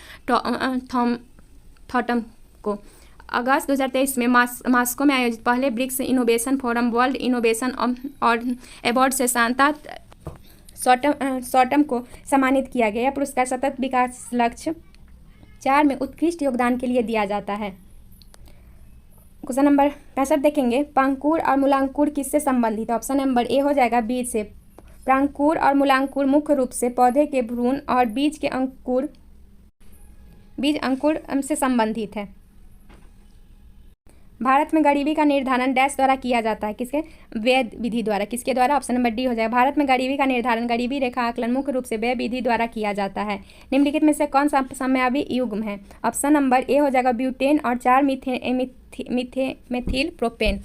थॉटम को। अगस्त 2023 में मॉस्को में आयोजित पहले BRICS innovation forum world innovation award से शांता शॉर्टम को सम्मानित किया गया। यह पुरस्कार सतत विकास लक्ष्य 4 में उत्कृष्ट योगदान के लिए दिया जाता है। क्वेश्चन नंबर 65 देखेंगे, पांकुर और मूलांकुर किससे संबंधित? ऑप्शन नंबर ए हो जाएगा बीज से। पांकुर और मूलांकुर मुख्य रूप से पौधे के भ्रूण और बीज अंकुर से संबंधित है। भारत में गरीबी का निर्धारण डैश द्वारा किया जाता है? किसके? व्यय विधि द्वारा। किसके द्वारा? ऑप्शन नंबर डी हो जाएगा। भारत में गरीबी का निर्धारण गरीबी रेखा आकलन मुख्य रूप से व्यय विधि द्वारा किया जाता है। निम्नलिखित में से कौन सा समयावी युग्म है? ऑप्शन नंबर ए हो जाएगा ब्यूटेन और 4 मेथिल प्रोपेन।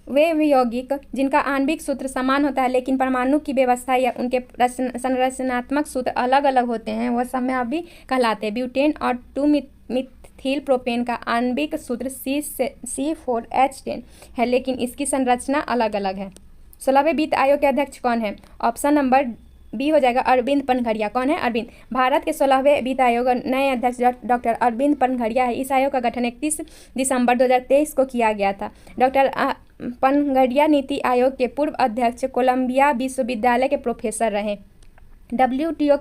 वे यौगिक जिनका आणविक सूत्र समान होता है लेकिन परमाणु की व्यवस्था या उनके संरचनात्मक सूत्र अलग अलग होते हैं, वह समयावी कहलाते हैं। ब्यूटेन और 2 मिथिल प्रोपेन का आणविक सूत्र C4H10 है लेकिन इसकी संरचना अलग अलग है। 16वें वित्त आयोग के अध्यक्ष कौन है? ऑप्शन नंबर बी हो जाएगा अरविंद पनघड़िया। कौन है? अरविंद। भारत के 16वें वित्त आयोग नए अध्यक्ष डॉक्टर अरविंद पनघड़िया है। इस आयोग का गठन 31 दिसंबर 2023 को किया गया था। डॉक्टर पनघड़िया नीति आयोग के पूर्व अध्यक्ष, कोलंबिया विश्वविद्यालय के प्रोफेसर रहे। WTO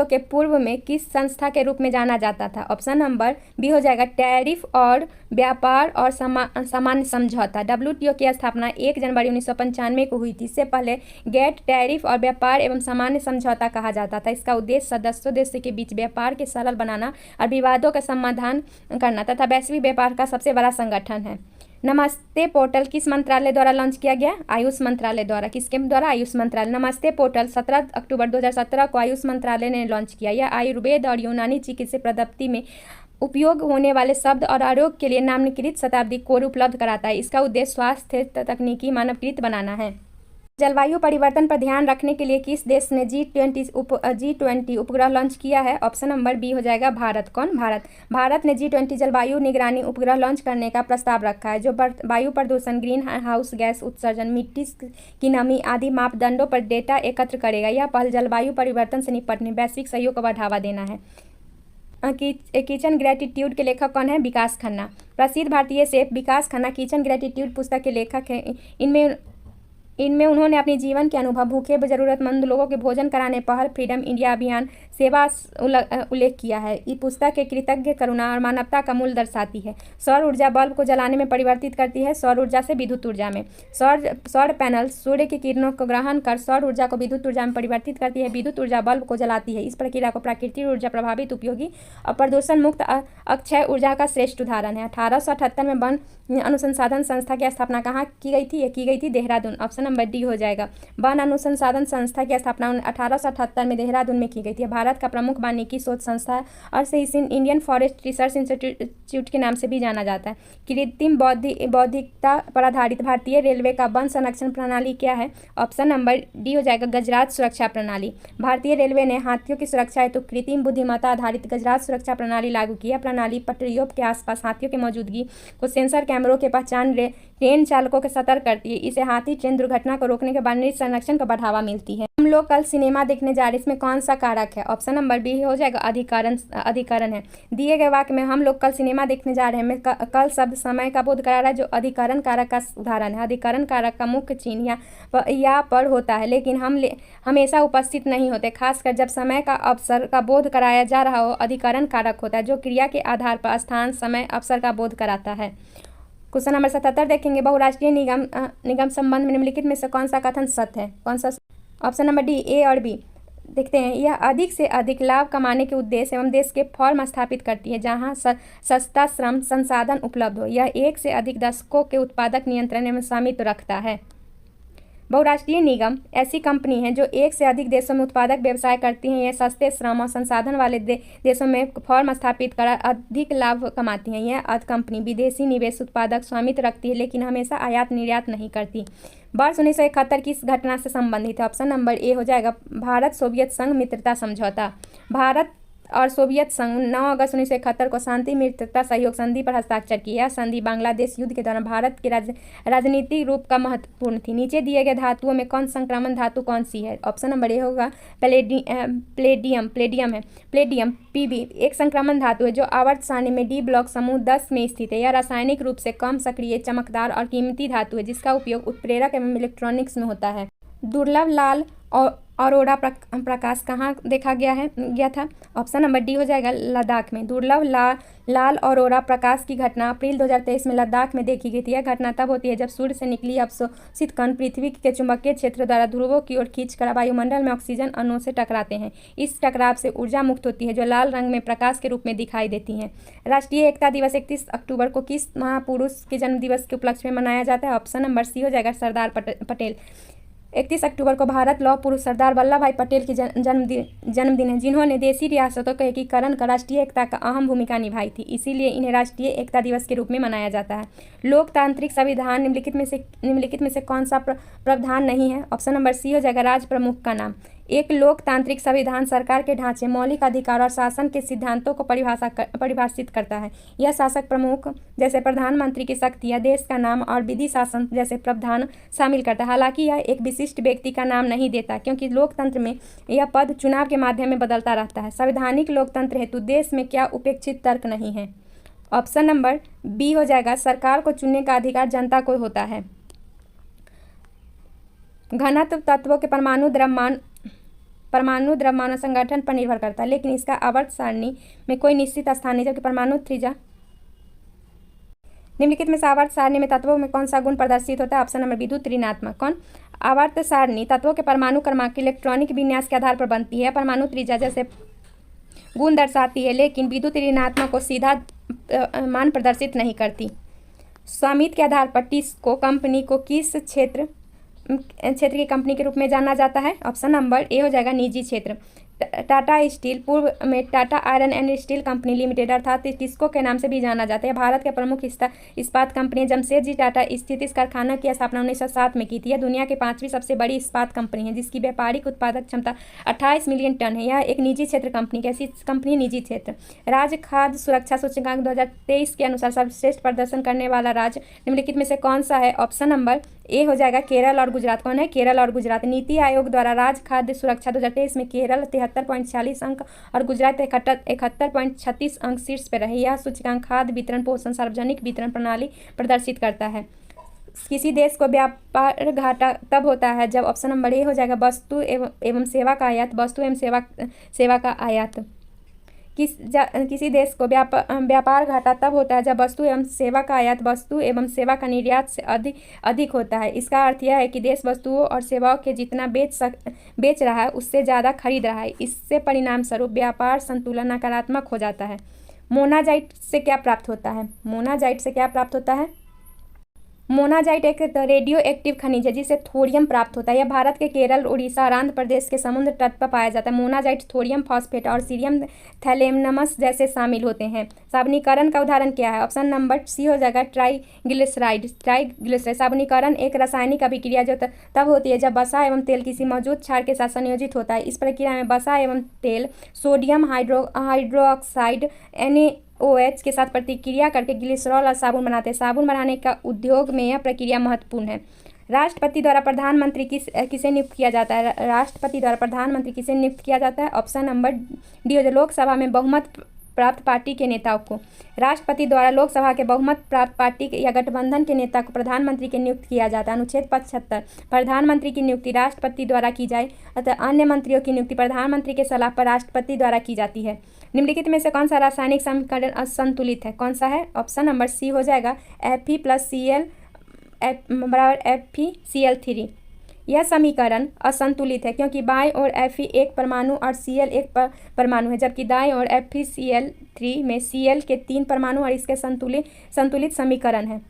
के पूर्व में किस संस्था के रूप में जाना जाता था? ऑप्शन नंबर बी हो जाएगा टैरिफ और व्यापार और सामान्य समझौता। WTO की स्थापना 1 जनवरी 1995 को हुई थी। इससे पहले गेट टैरिफ और व्यापार एवं सामान्य समझौता कहा जाता था। इसका उद्देश्य सदस्यों देशों के बीच व्यापार के सरल बनाना और विवादों का समाधान करना तथा वैश्विक व्यापार का सबसे बड़ा संगठन है। नमस्ते पोर्टल किस मंत्रालय द्वारा लॉन्च किया गया? आयुष मंत्रालय द्वारा। किसके द्वारा? आयुष मंत्रालय। नमस्ते पोर्टल 17 अक्टूबर 2017 को आयुष मंत्रालय ने लॉन्च किया। यह आयुर्वेद और यूनानी चिकित्सा पद्धति में उपयोग होने वाले शब्द और आरोग्य के लिए नामांकित शताब्दी कोड उपलब्ध कराता है। इसका उद्देश्य स्वास्थ्य तकनीकी मानकीकृत बनाना है। जलवायु परिवर्तन पर ध्यान रखने के लिए किस देश ने G20 उपग्रह लॉन्च किया है? ऑप्शन नंबर बी हो जाएगा भारत। कौन? भारत। भारत ने G20 जलवायु निगरानी उपग्रह लॉन्च करने का प्रस्ताव रखा है जो वायु प्रदूषण, ग्रीन हाउस गैस उत्सर्जन, मिट्टी की नमी आदि मापदंडों पर डेटा एकत्र करेगा। यह पहल जलवायु परिवर्तन से निपटने वैश्विक सहयोग को बढ़ावा देना है। किचन ग्रेटिट्यूड के लेखक कौन है? विकास खन्ना। प्रसिद्ध भारतीय शेफ विकास खन्ना किचन ग्रेटिट्यूड पुस्तक के लेखक हैं। इनमें उन्होंने अपने जीवन के अनुभव, भूखे जरूरतमंद लोगों के भोजन कराने, पहल, फ्रीडम इंडिया अभियान, सेवा उल्लेख किया है। इस पुस्तक के कृतज्ञ, करुणा और मानवता का मूल्य दर्शाती है। सौर ऊर्जा बल्ब को जलाने में परिवर्तित करती है सौर ऊर्जा से विद्युत ऊर्जा में। सौर पैनल सूर्य की किरणों को ग्रहण कर सौर ऊर्जा को विद्युत ऊर्जा में परिवर्तित करती है। विद्युत ऊर्जा बल्ब को जलाती है। इस प्रक्रिया को प्राकृतिक ऊर्जा प्रभावित, उपयोगी और प्रदूषण मुक्त अक्षय ऊर्जा का श्रेष्ठ उदाहरण है। 1878 में वन अनुसंधान संस्था की स्थापना कहाँ की गई थी? ये की गई थी देहरादून। ऑप्शन नंबर डी हो जाएगा। वन अनुसंधान संस्था की स्थापना 1878 में देहरादून में की गई थी। भारत का प्रमुख वानिकी शोध संस्था है और इसे इंडियन फॉरेस्ट रिसर्च इंस्टीट्यूट के नाम से भी जाना जाता है। कृत्रिम बौद्धिकता पर आधारित भारतीय रेलवे का वन संरक्षण प्रणाली क्या है? ऑप्शन नंबर डी हो जाएगा गजराज सुरक्षा प्रणाली। भारतीय रेलवे ने हाथियों की सुरक्षा हेतु कृत्रिम बुद्धिमत्ता आधारित गजराज सुरक्षा प्रणाली लागू की। यह प्रणाली पटरियों के आसपास हाथियों की मौजूदगी को सेंसर कैमरों के पहचान ट्रेन चालकों को सतर्क करती है। इसे हाथी ट्रेन दुर्घटना को रोकने के वन्य संरक्षण को बढ़ावा मिलती है। हम लोग कल सिनेमा देखने जा रहे हैं, इसमें कौन सा कारक है? ऑप्शन नंबर बी हो जाएगा अधिकरण है। दिए गए वाक्य में हम लोग कल सिनेमा देखने जा रहे हैं में कल शब्द समय का बोध करा रहा है जो अधिकरण कारक का उदाहरण है। अधिकरण कारक का मुख्य चिन्ह या पर होता है लेकिन हमेशा उपस्थित नहीं होते, खासकर जब समय का अवसर का बोध कराया जा रहा हो। अधिकरण कारक होता है जो क्रिया के आधार पर स्थान, समय, अवसर का बोध कराता है। क्वेश्चन नंबर 77 देखेंगे, बहुराष्ट्रीय निगम संबंध में निम्नलिखित में से कौन सा कथन सत्य है? कौन सा? ऑप्शन नंबर डी, ए और बी। देखते हैं। यह अधिक से अधिक लाभ कमाने के उद्देश्य एवं देश के फॉर्म स्थापित करती है जहां सस्ता श्रम संसाधन उपलब्ध हो। यह एक से अधिक दशकों के उत्पादक नियंत्रण एवं स्वामित्व रखता है। बहुराष्ट्रीय निगम ऐसी कंपनी है जो एक से अधिक देशों में उत्पादक व्यवसाय करती हैं। यह सस्ते श्रम और संसाधन वाले देशों में फॉर्म स्थापित कर अधिक लाभ कमाती हैं। यह कंपनी विदेशी निवेश उत्पादक स्वामित्व रखती है लेकिन हमेशा आयात निर्यात नहीं करती। वर्ष 1971 की इस घटना से संबंधित है। ऑप्शन नंबर ए हो जाएगा भारत सोवियत संघ मित्रता समझौता। भारत और सोवियत संघ 9 अगस्त 1971 को शांति मित्रता सहयोग संधि पर हस्ताक्षर किया। यह संधि बांग्लादेश युद्ध के दौरान भारत के राजनीतिक रूप का महत्वपूर्ण थी। नीचे दिए गए धातुओं में कौन संक्रामक धातु कौन सी है? ऑप्शन नंबर ए होगा प्लेडियम है। प्लेडियम Pb एक संक्रामक धातु है जो आवर्त सारणी में डी ब्लॉक समूह 10 में स्थित है। यह रासायनिक रूप से कम सक्रिय, चमकदार और कीमती धातु है जिसका उपयोग उत्प्रेरक एवं इलेक्ट्रॉनिक्स में होता है। दुर्लभ लाल और ऑरोरा प्रकाश कहाँ देखा गया था? ऑप्शन नंबर डी हो जाएगा लद्दाख में। दुर्लभ लाल ऑरोरा प्रकाश की घटना अप्रैल 2023 में लद्दाख में देखी गई थी। यह घटना तब होती है जब सूर्य से निकली अवशोषित कण पृथ्वी के चुंबकीय क्षेत्र द्वारा ध्रुवों की ओर खींचकर वायुमंडल में ऑक्सीजन अणुओं से टकराते हैं। इस टकराव से ऊर्जा मुक्त होती है जो लाल रंग में प्रकाश के रूप में दिखाई देती है। राष्ट्रीय एकता दिवस 31 अक्टूबर को किस महापुरुष के जन्म दिवस के उपलक्ष्य में मनाया जाता है? ऑप्शन नंबर सी हो जाएगा सरदार पटेल। 31 अक्टूबर को भारत लौह पुरुष सरदार वल्लभ भाई पटेल की जन्मदिन है जिन्होंने देशी रियासतों के एकीकरण का राष्ट्रीय एकता का अहम भूमिका निभाई थी। इसीलिए इन्हें राष्ट्रीय एकता दिवस के रूप में मनाया जाता है। लोकतांत्रिक संविधान निम्नलिखित में से कौन सा प्रावधान नहीं है? ऑप्शन नंबर सी हो जाएगा राज प्रमुख का नाम। एक लोकतांत्रिक संविधान सरकार के ढांचे, मौलिक अधिकार और शासन के सिद्धांतों को परिभाषित करता है। यह शासक प्रमुख जैसे प्रधानमंत्री की शक्तियाँ, देश का नाम और विधि शासन जैसे प्रावधान शामिल करता है। हालांकि यह एक विशिष्ट व्यक्ति का नाम नहीं देता क्योंकि लोकतंत्र में यह पद चुनाव के माध्यम में बदलता रहता है। संवैधानिक लोकतंत्र हेतु देश में क्या उपेक्षित तर्क नहीं है? ऑप्शन नंबर बी हो जाएगा सरकार को चुनने का अधिकार जनता को होता है। घनत्व तत्वों के परमाणु द्रव्यमान संगठन पर निर्भर करता है लेकिन इसका आवर्त सारणी में कोई निश्चित स्थान नहीं, जबकि परमाणु त्रिज्या। निम्नलिखित में से आवर्त सारणी में तत्वों में कौन सा गुण प्रदर्शित होता है? ऑप्शन नंबर विद्युत ऋणात्मक। कौन? आवर्त सारणी तत्वों के परमाणु क्रमांक इलेक्ट्रॉनिक विन्यास के आधार पर बनती है। परमाणु त्रिज्या जैसे गुण दर्शाती है लेकिन विद्युत ऋणात्मक को सीधा मान प्रदर्शित नहीं करती। स्वामित्व के आधार पर टिस्को कंपनी को किस क्षेत्र की कंपनी के रूप में जाना जाता है? ऑप्शन नंबर ए हो जाएगा निजी क्षेत्र। टाटा स्टील पूर्व में Tata iron and steel company limited अर्थात टिस्को के नाम से भी जाना जाता है। भारत के प्रमुख इस्पात कंपनी जमशेदजी टाटा स्थित इस कारखाना की स्थापना 1907 में की थी। यह दुनिया की 5वीं सबसे बड़ी इस्पात कंपनी है जिसकी व्यापारिक उत्पादक क्षमता 28 मिलियन टन है। यह एक निजी क्षेत्र कंपनी। कैसी कंपनी? निजी क्षेत्र। राज्य खाद्य सुरक्षा सूचकांक 2023 के अनुसार सर्वश्रेष्ठ प्रदर्शन करने वाला राज्य निम्नलिखित में से कौन सा है? ऑप्शन नंबर ए हो जाएगा केरल और गुजरात। कौन है? केरल और गुजरात। नीति आयोग द्वारा राज्य खाद्य सुरक्षा 2023 में केरल 73.46 अंक और गुजरात 71.36 अंक शीर्ष पर रहे। यह सूचकांक खाद्य वितरण, पोषण, सार्वजनिक वितरण प्रणाली प्रदर्शित करता है। किसी देश को व्यापार घाटा तब होता है जब ऑप्शन नंबर ए हो जाएगा वस्तु एवं सेवा का आयात, वस्तु एवं सेवा का आयात। किसी देश को व्यापार घाटा तब होता है जब वस्तु एवं सेवा का आयात वस्तु एवं सेवा का निर्यात से अधिक होता है। इसका अर्थ यह है कि देश वस्तुओं और सेवाओं के जितना बेच रहा है उससे ज़्यादा खरीद रहा है। इससे परिणाम स्वरूप व्यापार संतुलन नकारात्मक हो जाता है। मोनाजाइट से क्या प्राप्त होता है? मोनाजाइट से क्या प्राप्त होता है? मोनाजाइट एक रेडियो एक्टिव खनिज है जिसे थोरियम प्राप्त होता है। यह भारत के केरल, उड़ीसा और आंध्र प्रदेश के समुद्र तट पर पाया जाता है। मोनाजाइट थोरियम फॉस्फेट और सीरियम थैलेमनमस जैसे शामिल होते हैं। साबुनीकरण का उदाहरण क्या है? ऑप्शन नंबर सी हो जाएगा ट्राइग्लिसराइड। साबुनीकरण एक रासायनिक अभिक्रिया जो तब होती है जब वसा एवं तेल किसी मौजूद क्षार के साथ संयोजित होता है। इस प्रक्रिया में वसा एवं तेल सोडियम हाइड्रोक्साइड NaOH के साथ प्रतिक्रिया करके ग्लिसरॉल और साबुन बनाते हैं। साबुन बनाने का उद्योग में यह प्रक्रिया महत्वपूर्ण है। राष्ट्रपति द्वारा प्रधानमंत्री किसे नियुक्त किया जाता है? राष्ट्रपति द्वारा प्रधानमंत्री किसे नियुक्त किया जाता है? ऑप्शन नंबर डी हो। लोकसभा में बहुमत प्राप्त पार्टी के नेताओं को। राष्ट्रपति द्वारा लोकसभा के बहुमत प्राप्त पार्टी या गठबंधन के नेता को प्रधानमंत्री के नियुक्त किया जाता है। अनुच्छेद 75 प्रधानमंत्री की नियुक्ति राष्ट्रपति द्वारा की जाए अतः अन्य मंत्रियों की नियुक्ति प्रधानमंत्री के सलाह पर राष्ट्रपति द्वारा की जाती है। निम्नलिखित में से कौन सा रासायनिक समीकरण असंतुलित है? कौन सा है? ऑप्शन नंबर सी हो जाएगा Fe+Cl = FeCl3। यह समीकरण असंतुलित है क्योंकि बाएं ओर Fe एक परमाणु और Cl एक परमाणु है जबकि दाएं ओर FeCl3 में Cl के 3 परमाणु और इसके संतुलित समीकरण है।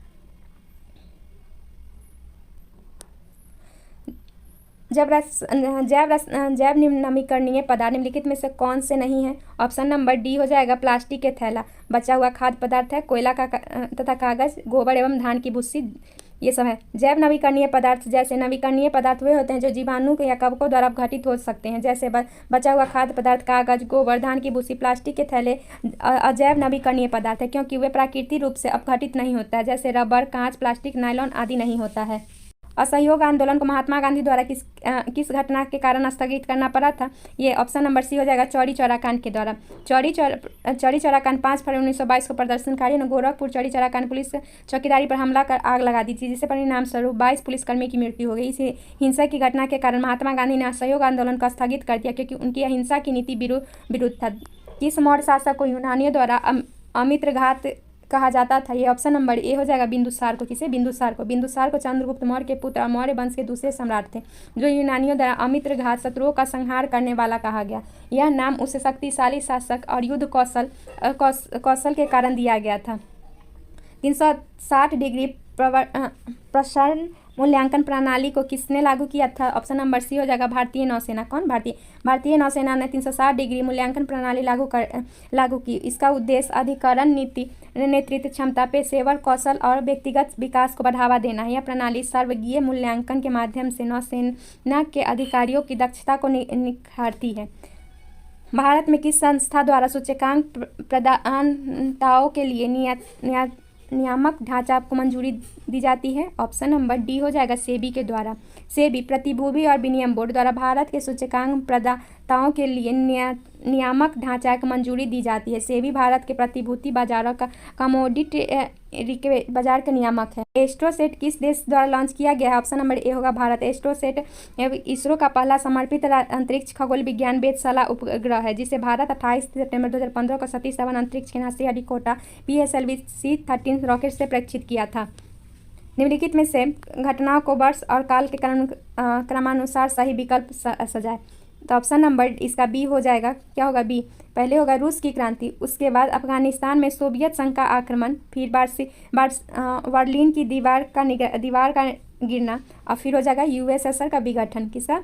जैव नवीकरणीय पदार्थ निम्नलिखित में से कौन से नहीं है? ऑप्शन नंबर डी हो जाएगा प्लास्टिक के थैला, बचा हुआ खाद्य पदार्थ है, कोयला तथा कागज, गोबर एवं धान की भूसी। ये सब है। जैव नवीकरणीय पदार्थ, जैसे नवीकरणीय पदार्थ वे होते हैं जो जीवाणु या कवकों द्वारा अपघटित हो सकते हैं, जैसे बचा हुआ खाद्य पदार्थ, कागज, गोबर, धान की भूसी, प्लास्टिक के थैले अजैव नवीकरणीय पदार्थ है क्योंकि वे प्राकृतिक रूप से अपघटित नहीं होता है, जैसे रबर, कांच, प्लास्टिक, नायलॉन आदि नहीं होता है। असहयोग आंदोलन को महात्मा गांधी द्वारा किस घटना के कारण स्थगित करना पड़ा था? ये ऑप्शन नंबर सी हो जाएगा, चौरी चौरा कांड के द्वारा। चौरी चौरा कांड 5 फरवरी 1922 को प्रदर्शनकारियों ने गोरखपुर चौरी चौरा कांड पुलिस चौकीदारी पर हमला कर आग लगा दी थी, जिससे परिणाम स्वरूप 22 पुलिसकर्मी की मृत्यु हो गई। इस हिंसा की घटना के कारण महात्मा गांधी ने असहयोग आंदोलन को स्थगित कर दिया क्योंकि उनकी अहिंसा की नीति विरुद्ध था। किस मौर्य शासक को यूनानियों द्वारा अमित्रघात कहा जाता था? ये ऑप्शन नंबर ए हो जाएगा, बिंदुसार को। किसे? बिंदुसार को। बिंदुसार को चंद्रगुप्त मौर्य के पुत्र और मौर्य वंश के दूसरे सम्राट थे जो यूनानियों द्वारा अमित्रघात शत्रुओं का संहार करने वाला कहा गया। यह नाम उसे शक्तिशाली शासक और युद्ध कौशल के कारण दिया गया था। 360 डिग्री प्रसारण मूल्यांकन प्रणाली को किसने लागू किया था? ऑप्शन नंबर सी हो जाएगा, भारतीय नौसेना। कौन? भारतीय नौसेना ने 360 डिग्री मूल्यांकन प्रणाली लागू की। इसका उद्देश्य अधिकरण, नीति, नेतृत्व क्षमता, पेशेवर कौशल और व्यक्तिगत विकास को बढ़ावा देना है। यह प्रणाली सर्वगीय मूल्यांकन के माध्यम से नौसेना के अधिकारियों की दक्षता को निखारती है। भारत में किस संस्था द्वारा सूचकांक प्रदाताओं के लिए नियामक ढांचा को मंजूरी दी जाती है? ऑप्शन नंबर डी हो जाएगा, सेबी के द्वारा। सेबी प्रतिभूति और विनिमय बोर्ड द्वारा भारत के सूचकांक प्रदाताओं के लिए नियामक ढांचा को मंजूरी दी जाती है। सेबी भारत के प्रतिभूति बाजारों का कमोडिटी बाजार का नियामक है। एस्ट्रोसेट किस देश द्वारा लॉन्च किया गया है? ऑप्शन नंबर ए होगा, भारत। एस्ट्रोसेट इसरो का पहला समर्पित अंतरिक्ष खगोल विज्ञान वेधशाला उपग्रह है जिसे भारत 28 सितंबर 2015 को सतीश धवन अंतरिक्ष केंद्र श्रीहरिकोटा PSLV C-13 रॉकेट से प्रक्षेपित किया था। निम्नलिखित में से घटनाओं को वर्ष और काल के क्रमानुसार सही विकल्प सजाए। तो ऑप्शन नंबर इसका बी हो जाएगा। क्या होगा? बी। पहले होगा रूस की क्रांति, उसके बाद अफगानिस्तान में सोवियत संघ का आक्रमण, फिर बर्लिन की दीवार का गिरना और फिर हो जाएगा USSR का विघटन। किसका?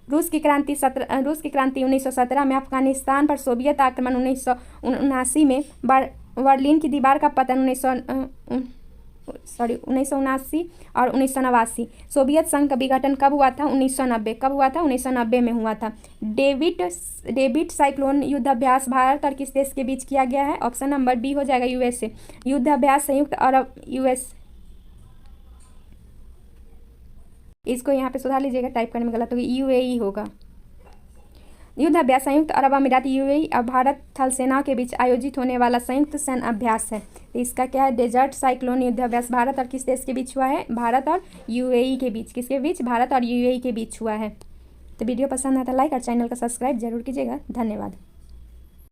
रूस की क्रांति 1917 में, अफगानिस्तान पर सोवियत आक्रमण 1979 में, बर्लिन की दीवार का पतन 1979 और 1989। सोवियत संघ का विघटन कब हुआ था? 1990। कब हुआ था? 1990 में हुआ था। डेविड साइक्लोन युद्धाभ्यास भारत और किस देश के बीच किया गया है? ऑप्शन नंबर बी हो जाएगा, USA। युद्धाभ्यास संयुक्त अरब US। इसको यहाँ पे सुधार लीजिएगा, टाइप करने में गलत होगी, UAE होगा। युद्धाभ्यास संयुक्त अरब अमीरात UAE और भारत थल सेनाओं के बीच आयोजित होने वाला संयुक्त सैन्य अभ्यास है। तो इसका क्या है? डेजर्ट साइक्लोन युद्धाभ्यास भारत और किस देश के बीच हुआ है? भारत और UAE के बीच। किसके बीच? भारत और UAE के बीच हुआ है। तो वीडियो पसंद आता है लाइक और चैनल का सब्सक्राइब जरूर कीजिएगा। धन्यवाद।